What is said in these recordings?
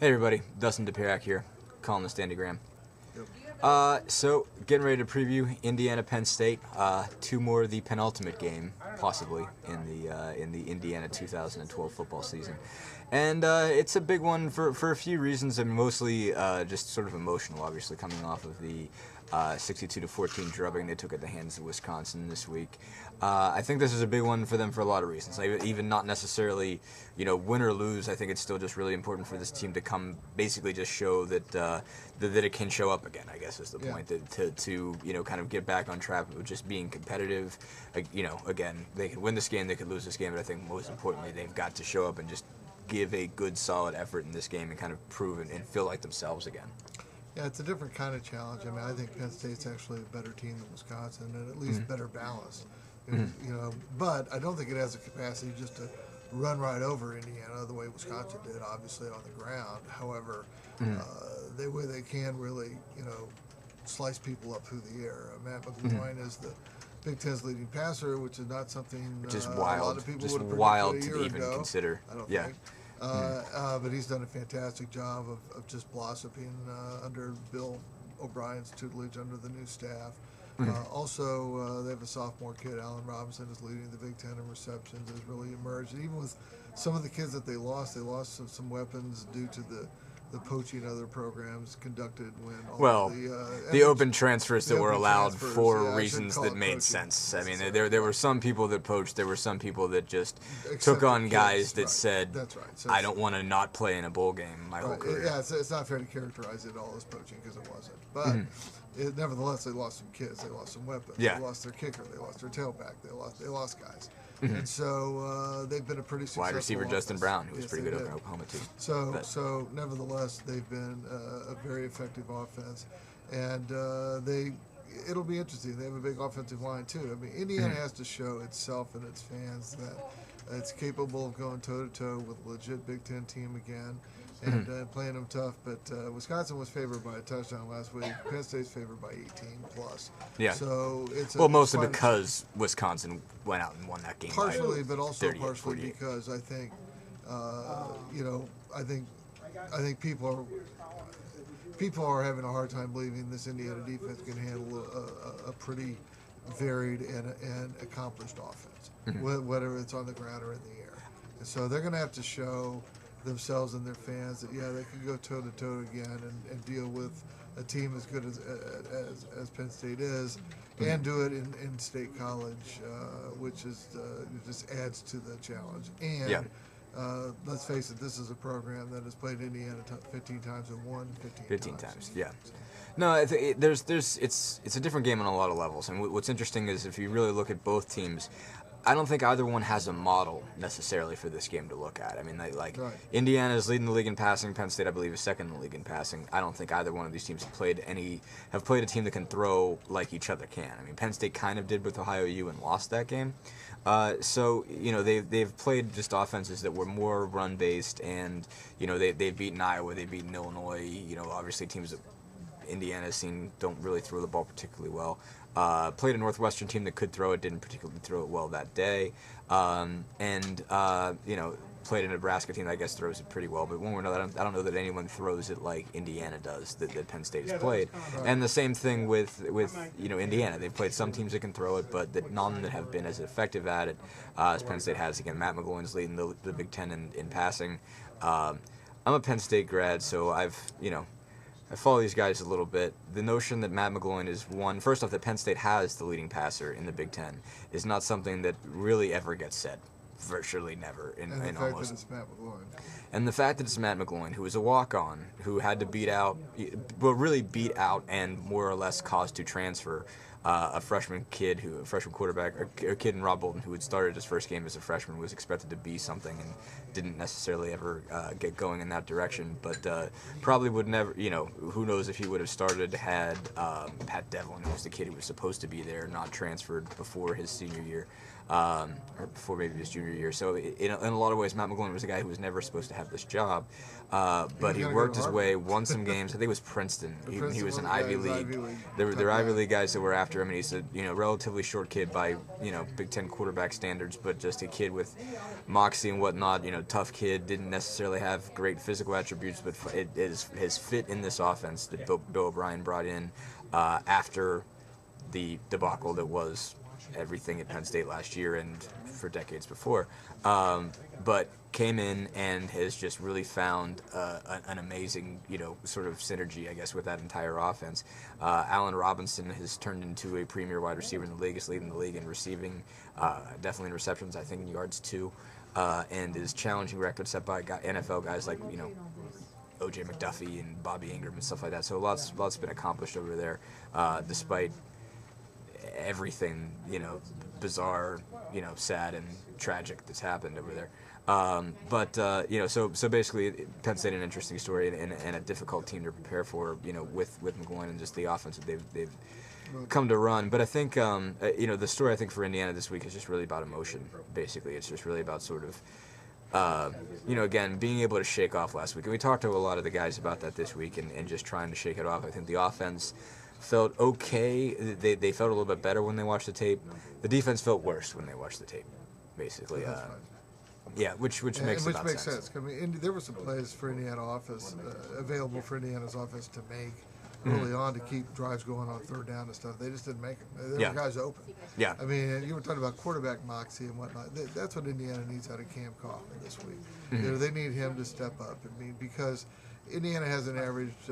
Hey everybody, Dustin DePirac here, calling the Standygram. Yep. So getting ready to preview Indiana Penn State. Two more of the penultimate game, possibly in the Indiana 2012 football season, and it's a big one for a few reasons, and mostly just sort of emotional. Obviously, coming off of the 62-14 drubbing they took at the hands of Wisconsin this week. I think this is a big one for them for a lot of reasons. Even not necessarily, win or lose. I think it's still just really important for this team to come, basically just show that that it can show up again. I guess is the point. To kind of get back on track with just being competitive. Again, they could win this game, they could lose this game, but I think most importantly they've got to show up and just give a good, solid effort in this game and kind of prove and feel like themselves again. Yeah, it's a different kind of challenge. I mean, I think Penn State's actually a better team than Wisconsin, and at least better balanced. But I don't think it has the capacity just to run right over Indiana the way Wisconsin did, obviously on the ground. However, they can really, slice people up through the air. Matt McGloin is the Big Ten's leading passer, which is not something which is a wild, lot of people just would have wild predicted a to year even ago. consider. I don't Yeah. think. But he's done a fantastic job of just blossoming under Bill O'Brien's tutelage under the new staff. Also, they have a sophomore kid, Allen Robinson, is leading the Big Ten in receptions, has really emerged. And even with some of the kids that they lost some weapons due to the poaching other programs conducted when all the open transfers that were allowed for I reasons shouldn't that call it made poaching sense. I mean, necessarily. there were some people that poached. There were some people that just took Accepted on kids, guys that right. said, That's right. So I don't want to not play in a bowl game my whole career. Yeah, it's not fair to characterize it all as poaching because it wasn't. But nevertheless, they lost some kids. They lost some weapons. Yeah. They lost their kicker. They lost their tailback. They lost guys. And so they've been a pretty successful Wide receiver offense. Justin Brown, who was Yes, pretty they good did. over Oklahoma too. So nevertheless, they've been a very effective offense, and it'll be interesting. They have a big offensive line too. I mean, Indiana has to show itself and its fans that it's capable of going toe to toe with a legit Big Ten team again, and playing them tough. But Wisconsin was favored by a touchdown last week. Penn State's favored by 18 plus. Yeah. So it's Mostly because Wisconsin went out and won that game. partially, but also 38, partially 48. because I think, I think people are having a hard time believing this Indiana defense can handle a pretty varied and accomplished offense, whether it's on the ground or in the air. And so they're going to have to show themselves and their fans that they can go toe to toe again and deal with a team as good as Penn State is, and do it in State College, which is just adds to the challenge. And let's face it, this is a program that has played Indiana 15 times and won 15 times. Yeah. No, it's a different game on a lot of levels. And what's interesting is if you really look at both teams, I don't think either one has a model necessarily for this game to look at. I mean, Indiana is leading the league in passing. Penn State, I believe, is second in the league in passing. I don't think either one of these teams have played a team that can throw like each other can. I mean, Penn State kind of did with Ohio U and lost that game. So they've played just offenses that were more run based, and they've beaten Iowa, they've beaten Illinois. Obviously teams that Indiana's seen don't really throw the ball particularly well. Played a Northwestern team that could throw it, didn't particularly throw it well that day. Played a Nebraska team that I guess throws it pretty well. But one way or another, I don't know that anyone throws it like Indiana does that Penn State has played. And the same thing with Indiana. They've played some teams that can throw it, but none that have been as effective at it as Penn State has. Again, Matt McGloin's leading the Big Ten in passing. I'm a Penn State grad, so I follow these guys a little bit. The notion that Matt McGloin is first off, that Penn State has the leading passer in the Big Ten is not something that really ever gets said. Virtually never. And the fact that it's Matt McGloin. And the fact that it's Matt McGloin, who is a walk-on, who had to beat out and more or less caused to transfer a freshman quarterback, a kid in Rob Bolton, who had started his first game as a freshman, was expected to be something and didn't necessarily ever get going in that direction. But probably would never, who knows if he would have started had Pat Devlin, who was the kid who was supposed to be there, not transferred before his senior year. or before maybe his junior year. So in a lot of ways, Matt McGloin was a guy who was never supposed to have this job, but he worked his way, won some games. I think it was Princeton. He was an Ivy League. There were Ivy League guys that were after him, and he's a relatively short kid by Big Ten quarterback standards, but just a kid with moxie and whatnot. Tough kid, didn't necessarily have great physical attributes, but his fit in this offense that Bill O'Brien brought in after the debacle that was everything at Penn State last year and for decades before, but came in and has just really found an amazing, sort of synergy, I guess, with that entire offense. Allen Robinson has turned into a premier wide receiver in the league. Is leading the league in receiving, definitely in receptions, I think in yards too, and is challenging records set by NFL guys like, O.J. McDuffie and Bobby Ingram and stuff like that. So lots been accomplished over there, despite everything, bizarre, sad and tragic that's happened over there. So basically, Penn State an interesting story and a difficult team to prepare for, with McGloin and just the offense that they've come to run. But I think, the story I think for Indiana this week is just really about emotion. Basically, it's just really about sort of, again, being able to shake off last week. And we talked to a lot of the guys about that this week and just trying to shake it off. I think the offense felt okay. They felt a little bit better when they watched the tape. The defense felt worse when they watched the tape, basically. Yeah, which makes sense. I mean, there were some plays for Indiana offense available for Indiana's offense to make early on to keep drives going on third down and stuff. They just didn't make them. There were guys open. Yeah. I mean, you were talking about quarterback moxie and whatnot. That's what Indiana needs out of Cam Kaufman this week. Mm-hmm. They need him to step up. I mean, because Indiana hasn't averaged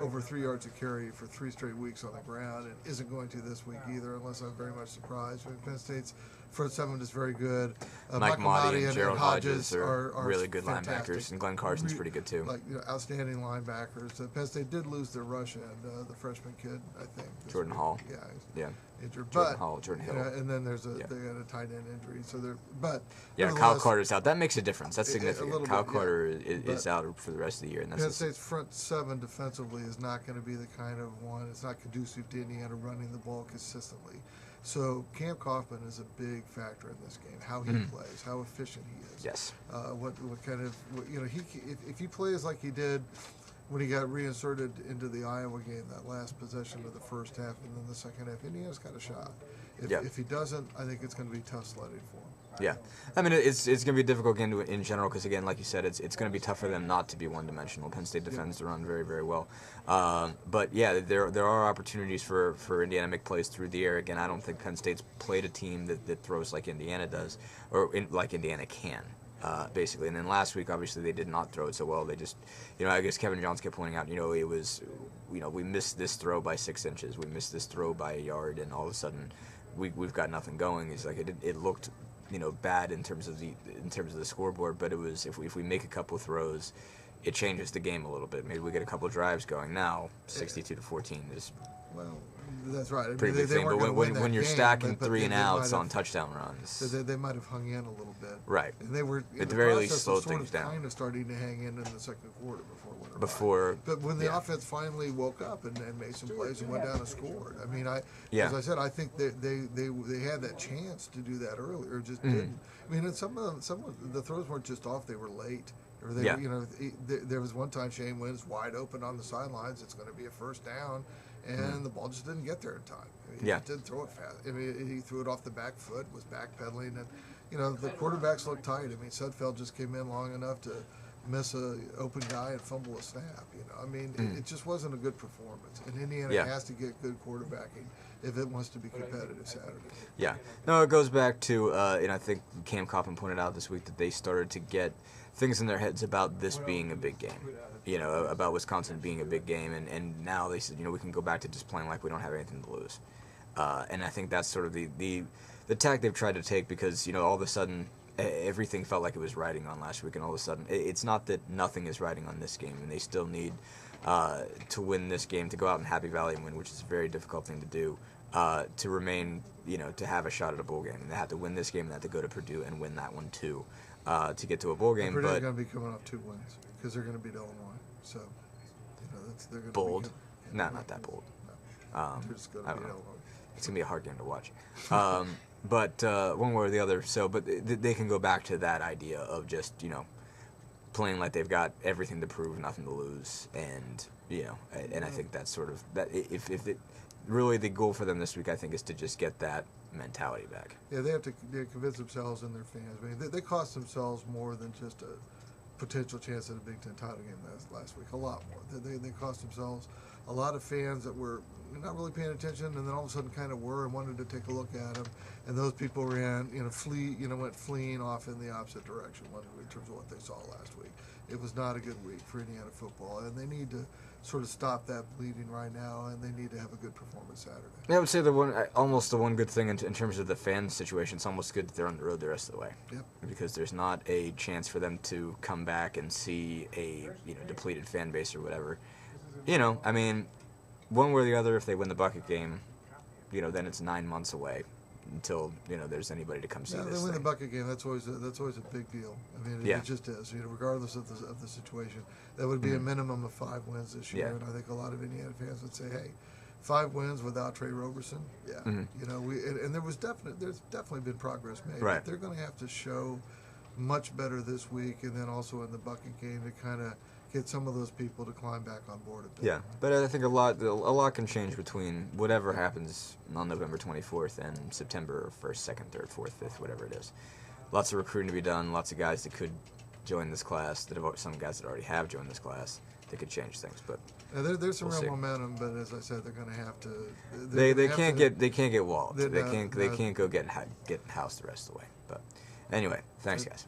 over 3 yards a carry for 3 straight weeks on the ground and isn't going to this week either, unless I'm very much surprised. I mean, Penn State's front seven is very good. Mike Motti and Gerald Hodges are really good fantastic. linebackers, and Glenn Carson's pretty good too. Outstanding linebackers. Penn State did lose their rush end, the freshman kid, I think. Jordan Hall. Yeah. Injured. Jordan Hill. And then they got a tight end injury. So Kyle Carter's out. That makes a difference. That's significant. Kyle Carter is out for the rest of the year. And Penn State's front seven defensively is not going to be the kind of one. It's not conducive to Indiana running the ball consistently. So Cam Kaufman is a big factor in this game. How he plays, how efficient he is. Yes. What kind of if he plays like he did when he got reinserted into the Iowa game, that last possession of the first half and then the second half, Indiana's got a shot. If he doesn't, I think it's going to be tough sledding for him. Yeah, I mean it's going to be a difficult game in general because again, like you said, it's going to be tough for them not to be one-dimensional. Penn State defends the run very, very well, but yeah, there are opportunities for Indiana to make plays through the air. Again, I don't think Penn State's played a team that throws like Indiana does like Indiana can. Basically, and then last week, obviously, they did not throw it so well. They just, I guess Kevin Johns kept pointing out, it was, we missed this throw by 6 inches, we missed this throw by a yard, and all of a sudden, we've got nothing going. It's like it looked, bad in terms of the scoreboard, but it was if we make a couple throws, it changes the game a little bit. Maybe we get a couple drives going. Now, 62-14 is. Well, that's right. Pretty big thing, but when you're stacking 3 and outs on touchdown runs, they might have hung in a little bit. Right. And they were at the very least slowed things down. Kind of starting to hang in the second quarter before. But when the offense finally woke up and made some plays and went down and scored, I mean, as I said, I think they had that chance to do that earlier, just didn't. I mean, and some of the throws weren't just off; they were late. Or there was one time Shane Wynn's wide open on the sidelines. It's going to be a first down. And the ball just didn't get there in time. I mean, he didn't throw it fast. I mean, he threw it off the back foot, was backpedaling, and the quarterbacks looked tight. I mean, Sudfeld just came in long enough to miss a open guy and fumble a snap. I mean, it just wasn't a good performance. And Indiana has to get good quarterbacking if it wants to be competitive Saturday. Yeah, no, it goes back to and I think Cam Kaufman pointed out this week that they started to get things in their heads about this being a big game. About Wisconsin being a big game, and now they said, we can go back to just playing like we don't have anything to lose. And I think that's sort of the tack they've tried to take because, all of a sudden everything felt like it was riding on last week, and all of a sudden it's not that nothing is riding on this game, and they still need to win this game, to go out in Happy Valley and win, which is a very difficult thing to do, to remain, to have a shot at a bowl game. And they have to win this game, and they have to go to Purdue and win that one too, to get to a bowl game. Purdue's going to be coming off 2 wins because they're going to beat Illinois. So, they're going to bold. No, not that bold. No. They're just going to beat Illinois. It's going to be a hard game to watch. But one way or the other. So, but they can go back to that idea of just playing like they've got everything to prove, nothing to lose, and and I think that's sort of that. If it really the goal for them this week, I think, is to just get that mentality back. Yeah, they have to convince themselves and their fans. I mean, they cost themselves more than just a potential chance at a Big Ten title game last week. A lot more. They cost themselves. A lot of fans that were not really paying attention, and then all of a sudden kind of were and wanted to take a look at them. And those people went fleeing off in the opposite direction in terms of what they saw last week. It was not a good week for Indiana football, and they need to sort of stop that bleeding right now, and they need to have a good performance Saturday. Yeah, I would say almost the one good thing in terms of the fan situation. It's almost good that they're on the road the rest of the way. Yep. Because there's not a chance for them to come back and see a depleted fan base or whatever. I mean, one way or the other, if they win the bucket game, then it's 9 months away until there's anybody to come see this. They win the bucket game. That's always a big deal. I mean, it just is. Regardless of the situation, that would be a minimum of 5 wins this year. Yeah. And I think a lot of Indiana fans would say, "Hey, 5 wins without Trey Roberson." Yeah, and there's definitely been progress made. Right. But they're going to have to show much better this week, and then also in the bucket game to kind of get some of those people to climb back on board a bit. Yeah, but I think a lot can change between whatever happens on November 24th and September 1st, 2nd, 3rd, 4th, 5th, whatever it is. Lots of recruiting to be done, lots of guys that could join this class, some guys that already have joined this class. They could change things, but there's some real momentum. But as I said, they're going to have to. They can't get walled. They can't go get housed the rest of the way. But anyway, thanks guys.